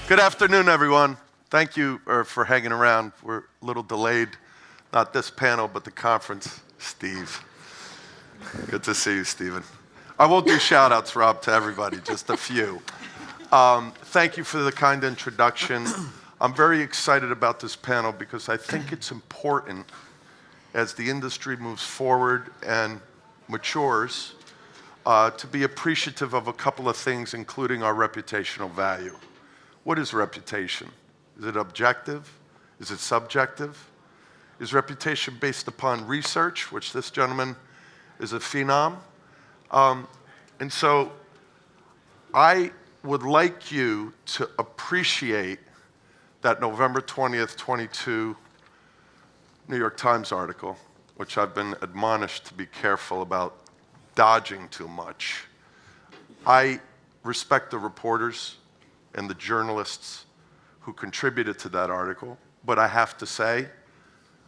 Good afternoon, everyone. Thank you for hanging around. We're a little delayed, not this panel, but the conference. Steve. Good to see you, Stephen. I won't do shout-outs, Rob, to everybody, just a few. Thank you for the kind introduction. I'm very excited about this panel because I think it's important as the industry moves forward and matures to be appreciative of a couple of things, including our reputational value. What is reputation? Is it objective? Is it subjective? Is reputation based upon research, which this gentleman is a phenom? And so I would like you to appreciate that November 20th, 22 New York Times article, which I've been admonished to be careful about dodging too much. I respect the reporters and the journalists who contributed to that article, but I have to say,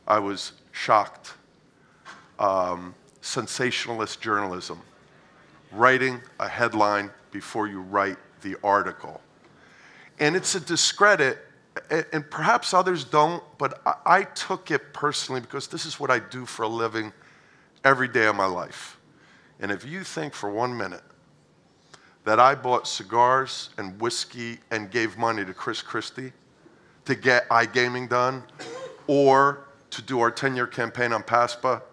I was shocked. Sensationalist journalism, writing a headline before you write the article. And it's a discredit, and perhaps others don't, but I took it personally because this is what I do for a living every day of my life. And if you think for 1 minute that I bought cigars and whiskey and gave money to Chris Christie to get iGaming done or to do our 10-year campaign on PASPA,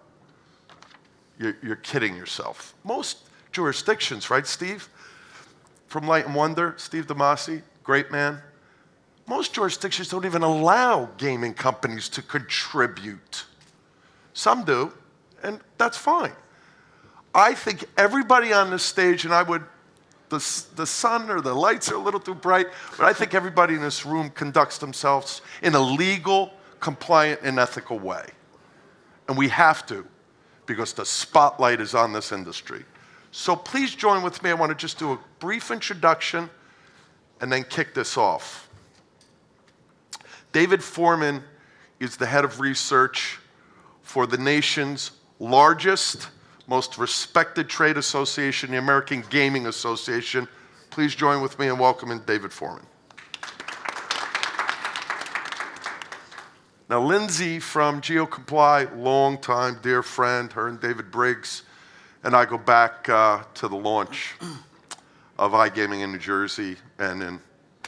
you're kidding yourself. Most jurisdictions, right, Steve? From Light and Wonder, Steve DeMasi, great man. Most jurisdictions don't even allow gaming companies to contribute. Some do, and that's fine. I think everybody on this stage, and the sun or the lights are a little too bright, but I think everybody in this room conducts themselves in a legal, compliant, and ethical way. And we have to, because the spotlight is on this industry. So please join with me. I want to just do a brief introduction and then kick this off. David Forman is the head of research for the nation's largest, most respected trade association, the American Gaming Association. Please join with me in welcoming David Forman. Now, Lindsay from GeoComply, long-time dear friend, her and David Briggs, and I go back to the launch of iGaming in New Jersey and in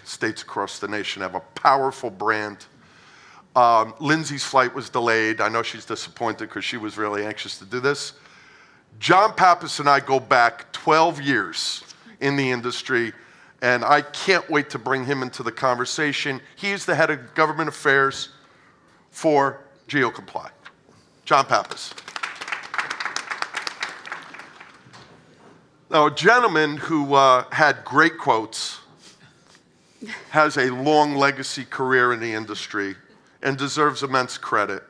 states across the nation, have a powerful brand. Lindsay's flight was delayed. I know she's disappointed because she was really anxious to do this. John Pappas and I go back 12 years in the industry, and I can't wait to bring him into the conversation. He is the head of government affairs for GeoComply. John Pappas. Now, a gentleman who had great quotes, has a long legacy career in the industry, and deserves immense credit.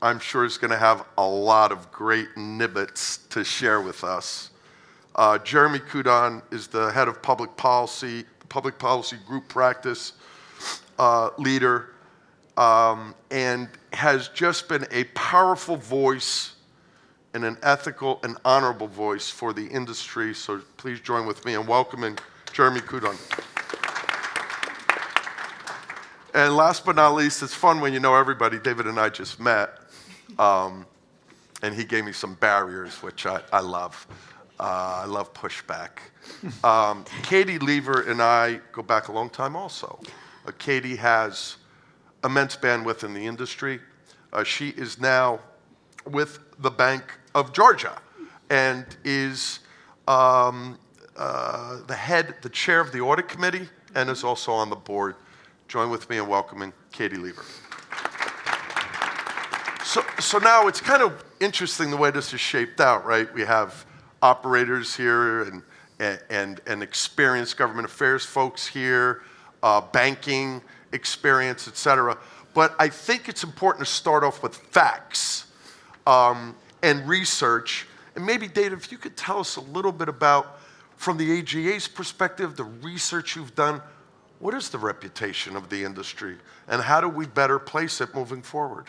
I'm sure he's going to have a lot of great nibbits to share with us. Jeremy Kudon is the head of public policy group practice leader, and has just been a powerful voice and an ethical and honorable voice for the industry. So please join with me in welcoming Jeremy Kudon. And last but not least, it's fun when you know everybody. David and I just met, and he gave me some barriers, which I love. I love pushback. Katie Lever and I go back a long time also. Katie has immense bandwidth in the industry. She is now with the Bank of Georgia and is the chair of the audit committee and is also on the board. Join with me in welcoming Katie Lever. So now it's kind of interesting the way this is shaped out, right? We have operators here and experienced government affairs folks here, banking experience, et cetera. But I think it's important to start off with facts and research. And maybe, Dave, if you could tell us a little bit about, from the AGA's perspective, the research you've done, what is the reputation of the industry, and how do we better place it moving forward?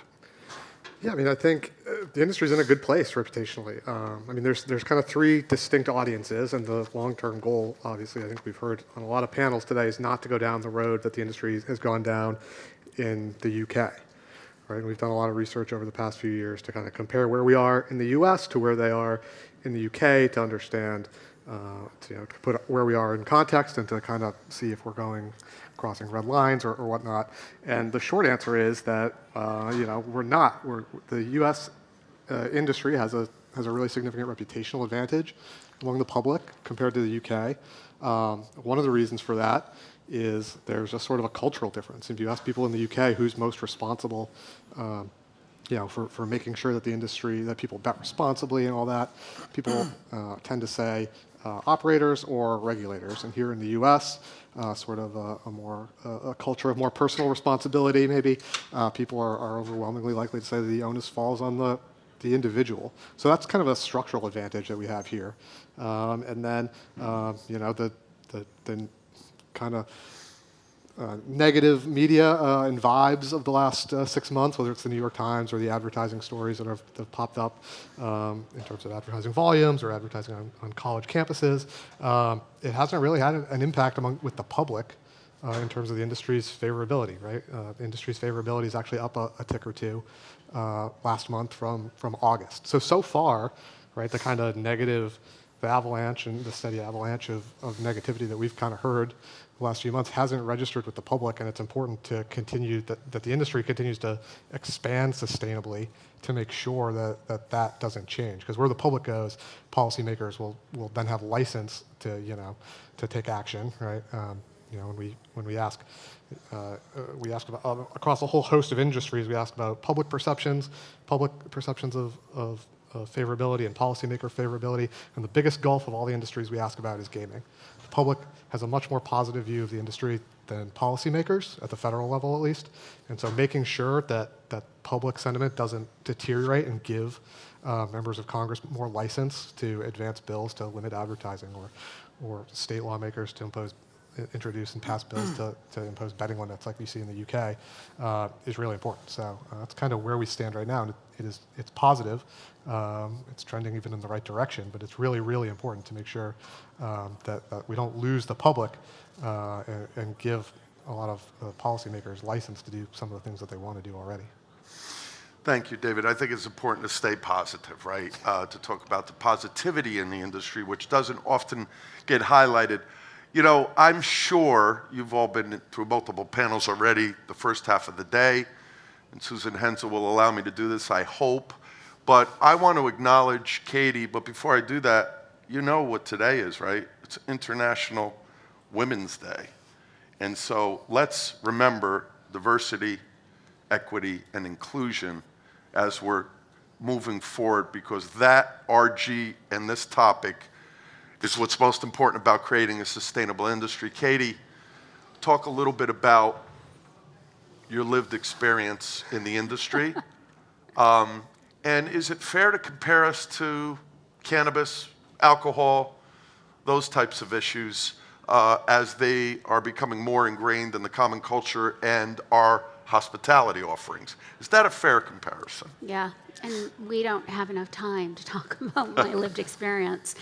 Yeah, I mean, I think the industry's in a good place reputationally. I mean, there's kind of three distinct audiences, and the long-term goal, obviously, I think we've heard on a lot of panels today, is not to go down the road that the industry has gone down in the UK. Right? We've done a lot of research over the past few years to kind of compare where we are in the US to where they are in the UK to understand, to put where we are in context and to kind of see if we're crossing red lines or whatnot. And the short answer is that we're not. The U.S. Industry has a really significant reputational advantage among the public compared to the U.K. One of the reasons for that is there's a sort of a cultural difference. If you ask people in the UK who's most responsible, for making sure that that people bet responsibly and all that, people tend to say operators or regulators. And here in the US, sort of a culture of more personal responsibility, maybe, people are overwhelmingly likely to say that the onus falls on the individual. So that's kind of a structural advantage that we have here. And then, the kind of negative media and vibes of the last 6 months, whether it's the New York Times or the advertising stories that have popped up in terms of advertising volumes or advertising on college campuses, it hasn't really had an impact with the public in terms of the industry's favorability, right? The industry's favorability is actually up a tick or two last month from August. So far, right, the kind of negative, the avalanche and the steady avalanche of negativity that we've kind of heard the last few months hasn't registered with the public, and it's important to continue that the industry continues to expand sustainably to make sure that doesn't change. Because where the public goes, policymakers will then have license to take action, right? When we ask about across a whole host of industries, we ask about public perceptions of favorability and policymaker favorability, and the biggest gulf of all the industries we ask about is gaming. The public has a much more positive view of the industry than policymakers, at the federal level at least, and so making sure that public sentiment doesn't deteriorate and give members of Congress more license to advance bills to limit advertising or state lawmakers to introduce and pass bills to impose betting limits like we see in the UK is really important. So that's kind of where we stand right now. And it's positive. It's trending even in the right direction, but it's really, really important to make sure that we don't lose the public and give a lot of policymakers license to do some of the things that they want to do already. Thank you, David. I think it's important to stay positive, right? To talk about the positivity in the industry, which doesn't often get highlighted. I'm sure you've all been through multiple panels already the first half of the day, and Susan Hensel will allow me to do this, I hope. But I want to acknowledge Katie, but before I do that, you know what today is, right? It's International Women's Day. And so let's remember diversity, equity, and inclusion as we're moving forward, because that RG and this topic is what's most important about creating a sustainable industry. Katie, talk a little bit about your lived experience in the industry. And is it fair to compare us to cannabis, alcohol, those types of issues as they are becoming more ingrained in the common culture and our hospitality offerings? Is that a fair comparison? Yeah. And we don't have enough time to talk about my lived experience.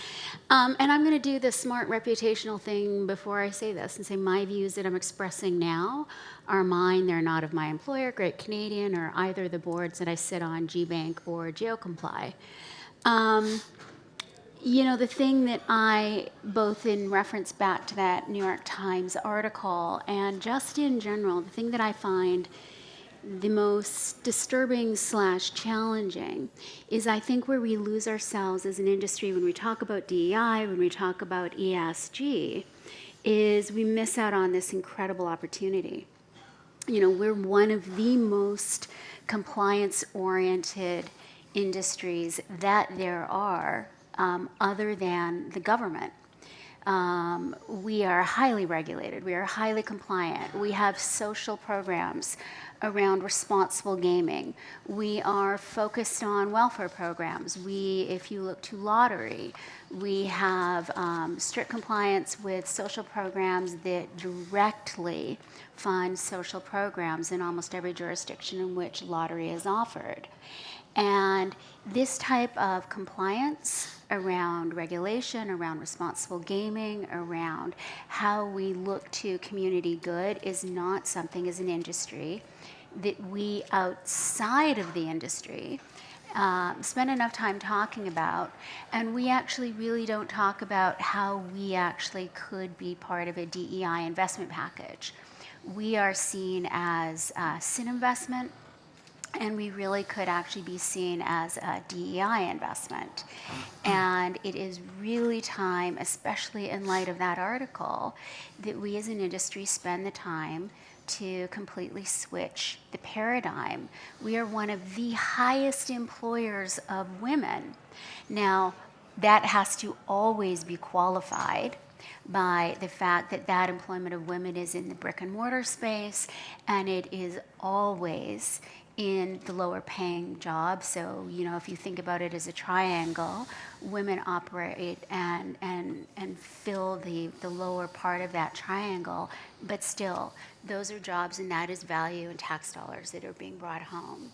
And I'm going to do the smart reputational thing before I say this and say my views that I'm expressing now are mine. They're not of my employer, Great Canadian, or either the boards that I sit on, GBank or GeoComply. The thing that I, both in reference back to that New York Times article and just in general, the thing that I find the most disturbing / challenging is I think where we lose ourselves as an industry when we talk about DEI, when we talk about ESG, is we miss out on this incredible opportunity. We're one of the most compliance-oriented industries that there are other than the government. We are highly regulated. We are highly compliant. We have social programs around responsible gaming. We are focused on welfare programs. If you look to lottery, we have strict compliance with social programs that directly fund social programs in almost every jurisdiction in which lottery is offered. And this type of compliance around regulation, around responsible gaming, around how we look to community good is not something as an industry that we outside of the industry spend enough time talking about, and we actually really don't talk about how we actually could be part of a DEI investment package. We are seen as sin investment, and we really could actually be seen as a DEI investment. And it is really time, especially in light of that article, that we as an industry spend the time to completely switch the paradigm. We are one of the highest employers of women. Now, that has to always be qualified by the fact that that employment of women is in the brick and mortar space, and it is always in the lower paying jobs. So, if you think about it as a triangle, women operate and fill the lower part of that triangle, but still, those are jobs and that is value and tax dollars that are being brought home.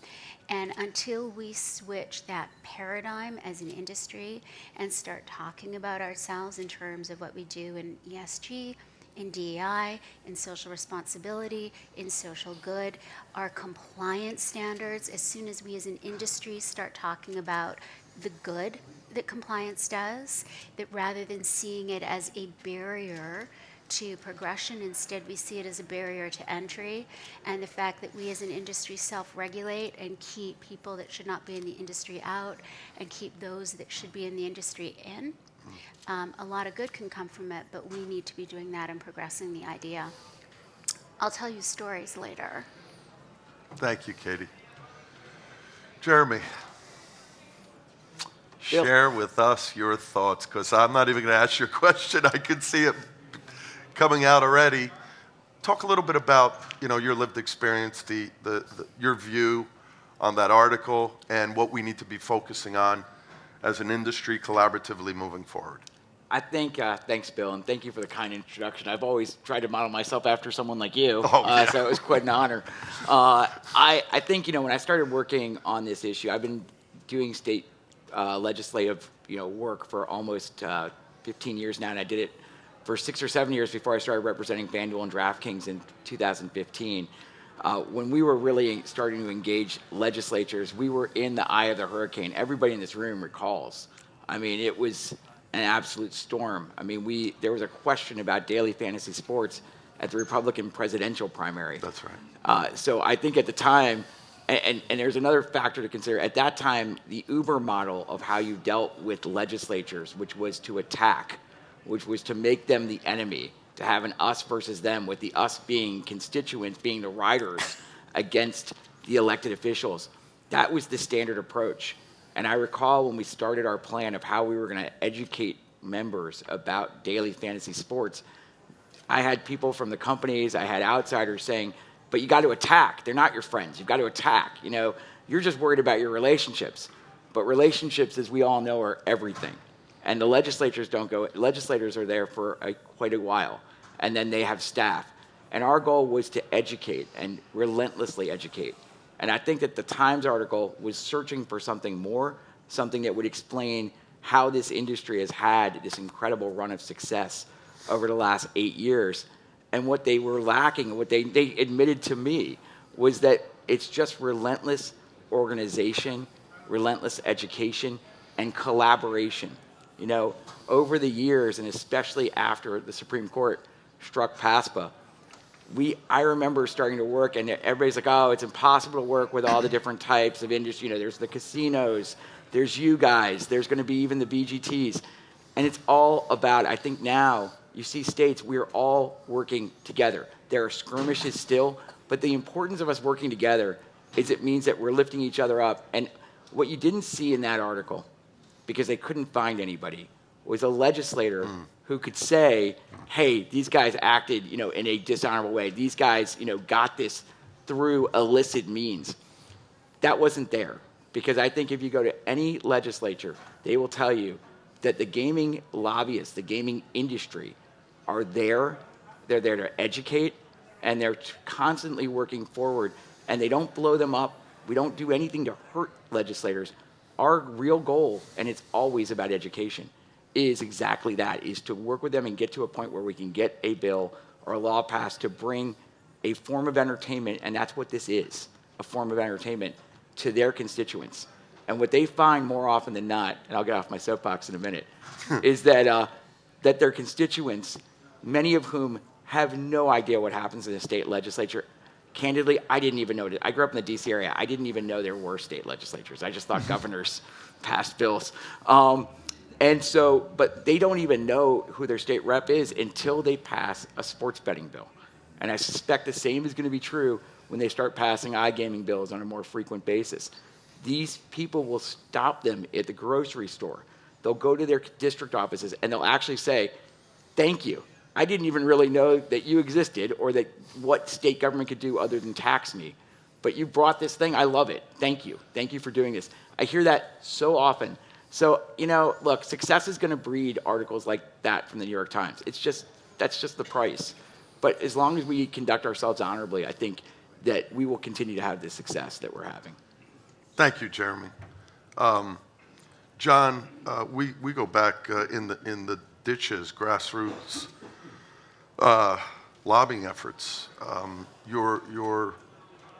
And until we switch that paradigm as an industry and start talking about ourselves in terms of what we do in ESG, in DEI, in social responsibility, in social good, our compliance standards, as soon as we as an industry start talking about the good that compliance does, that rather than seeing it as a barrier to progression, instead we see it as a barrier to entry, and the fact that we as an industry self-regulate and keep people that should not be in the industry out and keep those that should be in the industry in. A lot of good can come from it, but we need to be doing that and progressing the idea. I'll tell you stories later. Thank you, Katie. Jeremy, Bill. share with us your thoughts, because I'm not even going to ask your question. I can see it coming out already. Talk a little bit about your lived experience, your view on that article, and what we need to be focusing on as an industry collaboratively moving forward. I think, thanks, Bill, and thank you for the kind introduction. I've always tried to model myself after someone like you, so it was quite an honor. I think, when I started working on this issue, I've been doing state legislative, work for almost 15 years now, and I did it for 6 or 7 years before I started representing FanDuel and DraftKings in 2015. When we were really starting to engage legislatures, we were in the eye of the hurricane. Everybody in this room recalls. I mean, it was an absolute storm. I mean, there was a question about daily fantasy sports at the Republican presidential primary. That's right. So I think at the time, and there's another factor to consider, at that time, the Uber model of how you dealt with legislatures, which was to attack, which was to make them the enemy, to have an us versus them, with the us being constituents, being the riders against the elected officials. That was the standard approach. And I recall when we started our plan of how we were going to educate members about daily fantasy sports, I had people from the companies, I had outsiders saying, but you got to attack. They're not your friends. You've got to attack. You're just worried about your relationships. But relationships, as we all know, are everything. And the legislators legislators are there for quite a while. And then they have staff. And our goal was to educate and relentlessly educate. And I think that the Times article was searching for something more, something that would explain how this industry has had this incredible run of success over the last 8 years. And what they were lacking, what they admitted to me, was that it's just relentless organization, relentless education, and collaboration. Over the years, and especially after the Supreme Court struck PASPA, I remember starting to work, and everybody's like, oh, it's impossible to work with all the different types of industry. There's the casinos, there's you guys, there's going to be even the BGTs. And it's all about, I think now, you see states, we're all working together. There are skirmishes still, but the importance of us working together is it means that we're lifting each other up. And what you didn't see in that article, because they couldn't find anybody, was a legislator who could say, hey, these guys acted, in a dishonorable way. These guys, got this through illicit means. That wasn't there. Because I think if you go to any legislature, they will tell you that the gaming lobbyists, the gaming industry, are there. They're there to educate, and they're constantly working forward. And they don't blow them up. We don't do anything to hurt legislators. Our real goal, and it's always about education, is exactly that, is to work with them and get to a point where we can get a bill or a law passed to bring a form of entertainment, and that's what this is, a form of entertainment, to their constituents. And what they find more often than not, and I'll get off my soapbox in a minute, is that that their constituents, many of whom have no idea what happens in the state legislature. Candidly, I didn't even know. I grew up in the D.C. area. I didn't even know there were state legislatures. I just thought governors passed bills. And so, but they don't even know who their state rep is until they pass a sports betting bill. And I suspect the same is going to be true when they start passing iGaming bills on a more frequent basis. These people will stop them at the grocery store. They'll go to their district offices and they'll actually say, thank you. I didn't even really know that you existed or that what state government could do other than tax me. But you brought this thing. I love it. Thank you. Thank you for doing this. I hear that so often. So, you know, look, success is going to breed articles like that from the New York Times. That's just the price. But as long as we conduct ourselves honorably, I think that we will continue to have the success that we're having. Thank you, Jeremy. John, we go back in the ditches, grassroots lobbying efforts. Your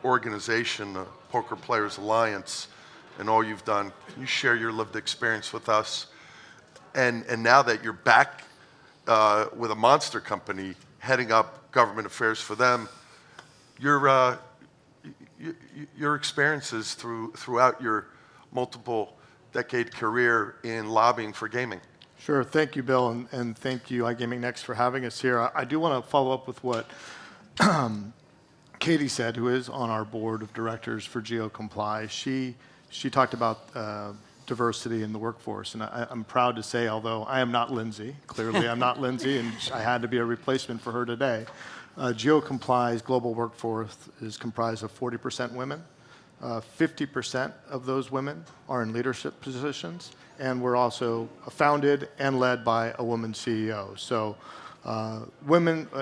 organization, the Poker Players Alliance, and all you've done. Can you share your lived experience with us? And now that you're back with a monster company heading up government affairs for them, your experiences throughout your multiple decade career in lobbying for gaming. Sure. Thank you, Bill, and thank you, iGaming Next, for having us here. I do want to follow up with what Katie said, who is on our board of directors for GeoComply. She talked about diversity in the workforce, and I'm proud to say, although I am not Lindsay, clearly I'm not Lindsay, and I had to be a replacement for her today. GeoComply's global workforce is comprised of 40% women. 50% of those women are in leadership positions, and we're also founded and led by a woman CEO. So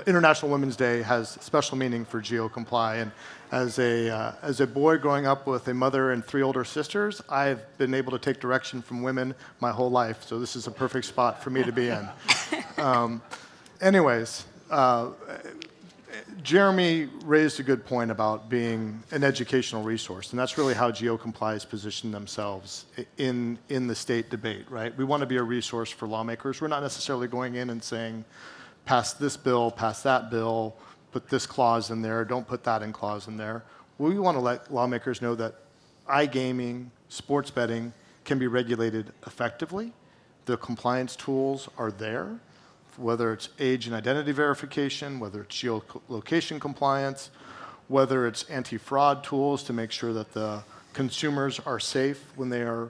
International Women's Day has special meaning for GeoComply, and as a boy growing up with a mother and 3 older sisters, I've been able to take direction from women my whole life, so this is a perfect spot for me to be in. Anyways, Jeremy raised a good point about being an educational resource, and that's really how GeoComply has positioned themselves in the state debate, right? We want to be a resource for lawmakers. We're not necessarily going in and saying, pass this bill, pass that bill, put this clause in there, don't put that clause in there. We want to let lawmakers know that iGaming, sports betting can be regulated effectively. The compliance tools are there, whether it's age and identity verification, whether it's geolocation compliance, whether it's anti-fraud tools to make sure that the consumers are safe when they are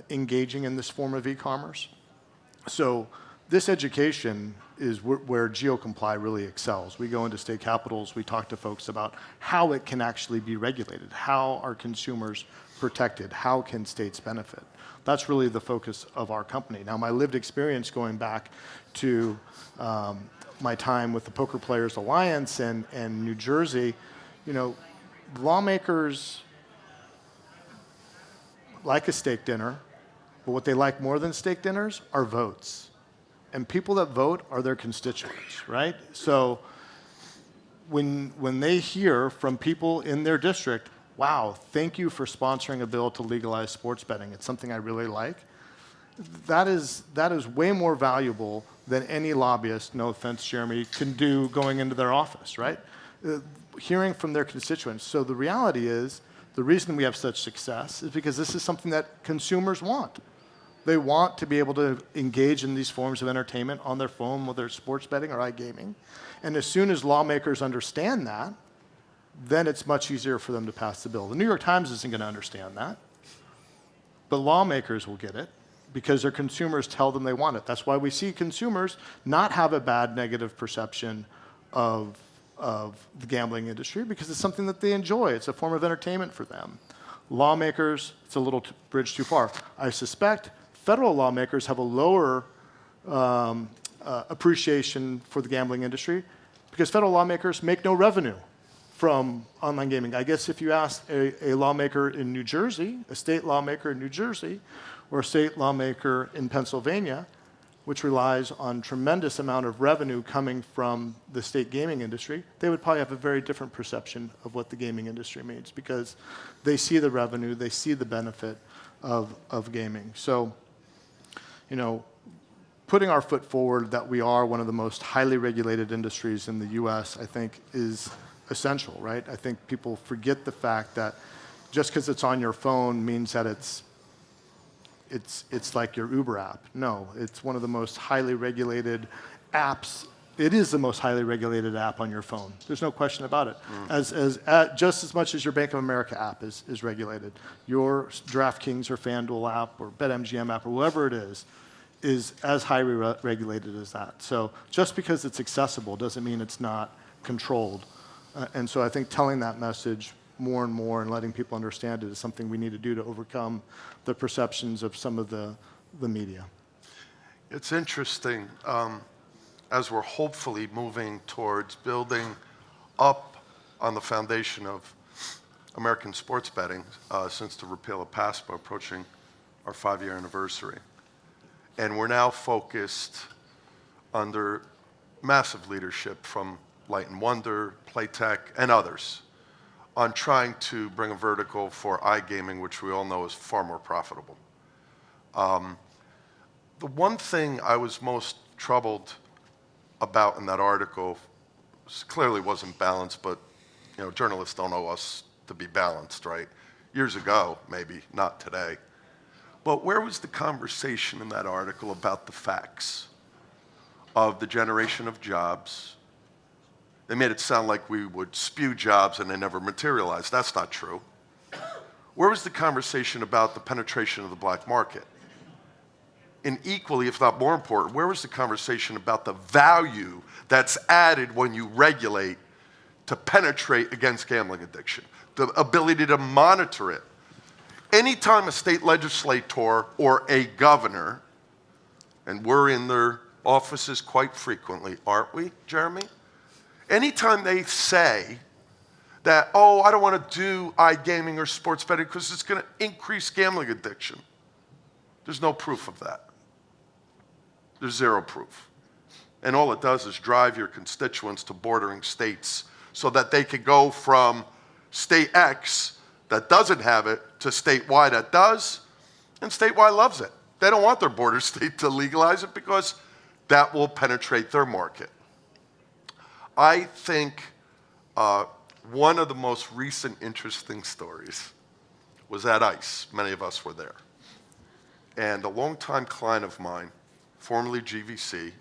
engaging in this form of e-commerce. So this education is where GeoComply really excels. We go into state capitals, we talk to folks about how it can actually be regulated, how are consumers protected, how can states benefit. That's really the focus of our company. Now, my lived experience going back to my time with the Poker Players Alliance and New Jersey, you know, lawmakers like a steak dinner, but what they like more than steak dinners are votes. And people that vote are their constituents, right? So when they hear from people in their district, wow, thank you for sponsoring a bill to legalize sports betting, it's something I really like, that is way more valuable than any lobbyist, no offense, Jeremy, can do going into their office, right? Hearing from their constituents. So the reality is, the reason we have such success is because this is something that consumers want. They want to be able to engage in these forms of entertainment on their phone, whether it's sports betting or iGaming. And as soon as lawmakers understand that, then it's much easier for them to pass the bill. The New York Times isn't going to understand that, but lawmakers will get it because their consumers tell them they want it. That's why we see consumers not have a bad negative perception of the gambling industry, because it's something that they enjoy. It's a form of entertainment for them. Lawmakers, it's a little bridge too far. I suspect federal lawmakers have a lower appreciation for the gambling industry because federal lawmakers make no revenue from online gaming. I guess if you ask a lawmaker in New Jersey, a state lawmaker in New Jersey, or a state lawmaker in Pennsylvania, which relies on tremendous amount of revenue coming from the state gaming industry, they would probably have a very different perception of what the gaming industry means because they see the revenue, they see the benefit of gaming. So, you know, putting our foot forward that we are one of the most highly regulated industries in the U.S., I think, is essential, right? I think people forget the fact that just because it's on your phone means that it's like your Uber app. No, it's one of the most highly regulated apps. It is the most highly regulated app on your phone. There's no question about it. Just as much as your Bank of America app is regulated. Your DraftKings or FanDuel app or BetMGM app or whatever it is as highly regulated as that. So just because it's accessible doesn't mean it's not controlled. And so I think telling that message more and more and letting people understand it is something we need to do to overcome the perceptions of some of the media. It's interesting, as we're hopefully moving towards building up on the foundation of American sports betting since the repeal of PASPA approaching our 5-year anniversary. And we're now focused under massive leadership from Light & Wonder, Playtech, and others on trying to bring a vertical for iGaming, which we all know is far more profitable. The one thing I was most troubled about in that article clearly wasn't balanced, but you know, journalists don't owe us to be balanced, right? Years ago, maybe, not today. But where was the conversation in that article about the facts of the generation of jobs? They made it sound like we would spew jobs and they never materialized. That's not true. Where was the conversation about the penetration of the black market? And equally, if not more important, where was the conversation about the value that's added when you regulate to penetrate against gambling addiction? The ability to monitor it. Anytime a state legislator or a governor, and we're in their offices quite frequently, aren't we, Jeremy? Anytime they say that, oh, I don't want to do iGaming or sports betting because it's going to increase gambling addiction, there's no proof of that. There's zero proof. And all it does is drive your constituents to bordering states so that they can go from state X that doesn't have it to statewide that does, and statewide loves it. They don't want their border state to legalize it because that will penetrate their market. I think one of the most recent interesting stories was at ICE. Many of us were there. And a longtime client of mine, formerly GVC,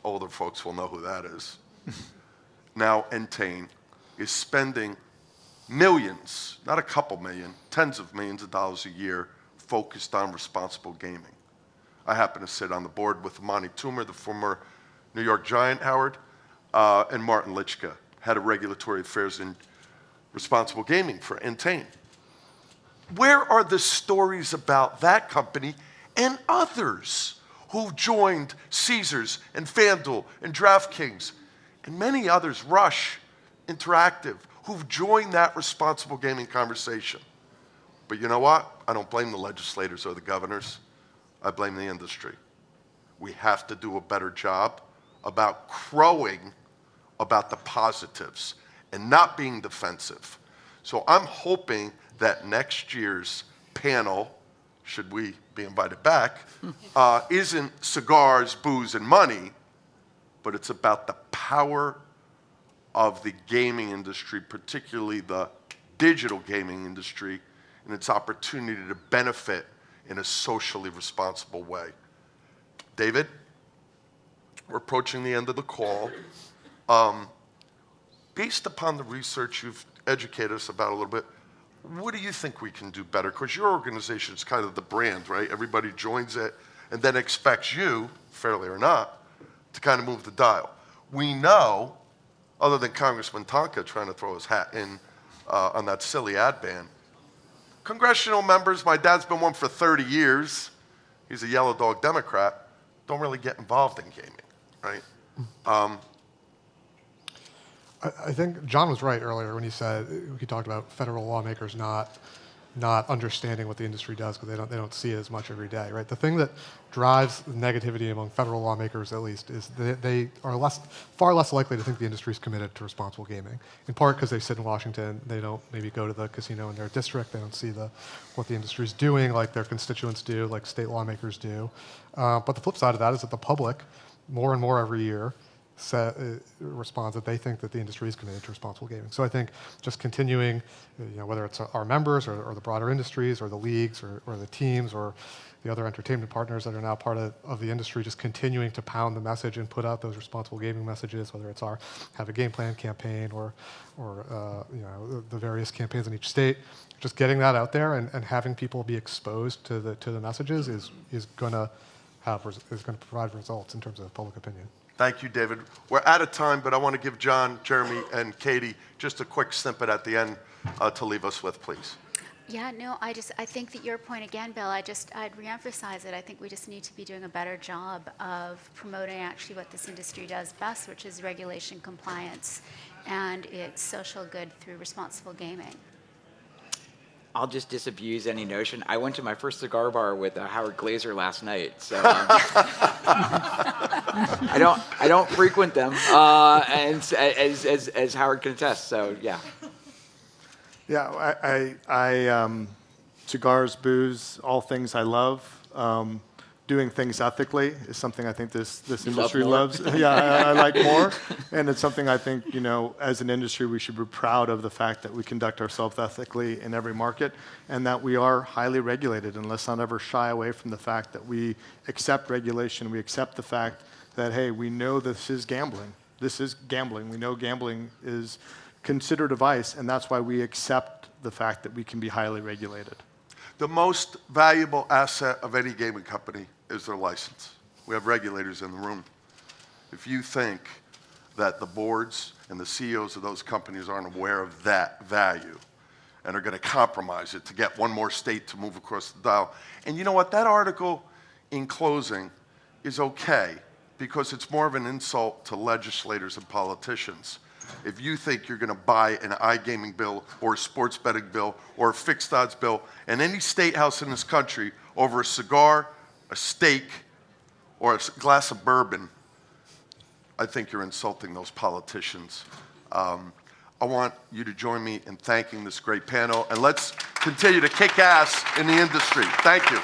older folks will know who that is, now Entain, is spending millions, not a couple million, tens of millions of dollars a year focused on responsible gaming. I happen to sit on the board with Monty Toomer, the former New York Giant, Howard, and Martin Litchka, head of regulatory affairs and responsible gaming for Entain. Where are the stories about that company and others who've joined Caesars and FanDuel and DraftKings and many others, Rush, Interactive, who've joined that responsible gaming conversation? But you know what? I don't blame the legislators or the governors. I blame the industry. We have to do a better job about crowing about the positives and not being defensive. So I'm hoping that next year's panel, should we be invited back, isn't cigars, booze, and money, but it's about the power of the gaming industry, particularly the digital gaming industry, and its opportunity to benefit in a socially responsible way. David, we're approaching the end of the call. Based upon the research you've educated us about a little bit, what do you think we can do better? Because your organization is kind of the brand, right? Everybody joins it and then expects you, fairly or not, to kind of move the dial. We know, other than Congressman Tonka trying to throw his hat in on that silly ad ban, congressional members, my dad's been one for 30 years, he's a yellow dog Democrat, don't really get involved in gaming, right? I think John was right earlier when he talked about federal lawmakers not understanding what the industry does because they don't see it as much every day, right? The thing that drives negativity among federal lawmakers, at least, is they are far less likely to think the industry is committed to responsible gaming. In part because they sit in Washington, they don't maybe go to the casino in their district, they don't see what the industry is doing like their constituents do, like state lawmakers do. But the flip side of that is that the public, more and more every year, responds that they think that the industry is committed to responsible gaming. So I think just continuing, whether it's our members or the broader industries or the leagues or the teams or the other entertainment partners that are now part of the industry, just continuing to pound the message and put out those responsible gaming messages, whether it's our Have a Game Plan campaign or the various campaigns in each state, just getting that out there and having people be exposed to the messages is going to provide results in terms of public opinion. Thank you, David. We're out of time, but I want to give John, Jeremy, and Katie just a quick snippet at the end to leave us with, please. Yeah, no, I think that your point again, Bill, I'd reemphasize it. I think we just need to be doing a better job of promoting actually what this industry does best, which is regulation compliance and its social good through responsible gaming. I'll just disabuse any notion. I went to my first cigar bar with Howard Glazer last night, so I don't frequent them, and as Howard can attest. So yeah. Yeah, I cigars, booze, all things I love. Doing things ethically is something I think this industry loves. Yeah, I like more, and it's something I think as an industry we should be proud of the fact that we conduct ourselves ethically in every market, and that we are highly regulated. And let's not ever shy away from the fact that we accept regulation. We accept the fact that hey, we know this is gambling. This is gambling. We know gambling is considered a vice, and that's why we accept the fact that we can be highly regulated. The most valuable asset of any gaming company is their license. We have regulators in the room. If you think that the boards and the CEOs of those companies aren't aware of that value and are going to compromise it to get one more state to move across the dial, and you know what, that article in closing is okay because it's more of an insult to legislators and politicians. If you think you're going to buy an iGaming bill or a sports betting bill or a fixed odds bill in any state house in this country over a cigar, a steak, or a glass of bourbon, I think you're insulting those politicians. I want you to join me in thanking this great panel, and let's continue to kick ass in the industry. Thank you.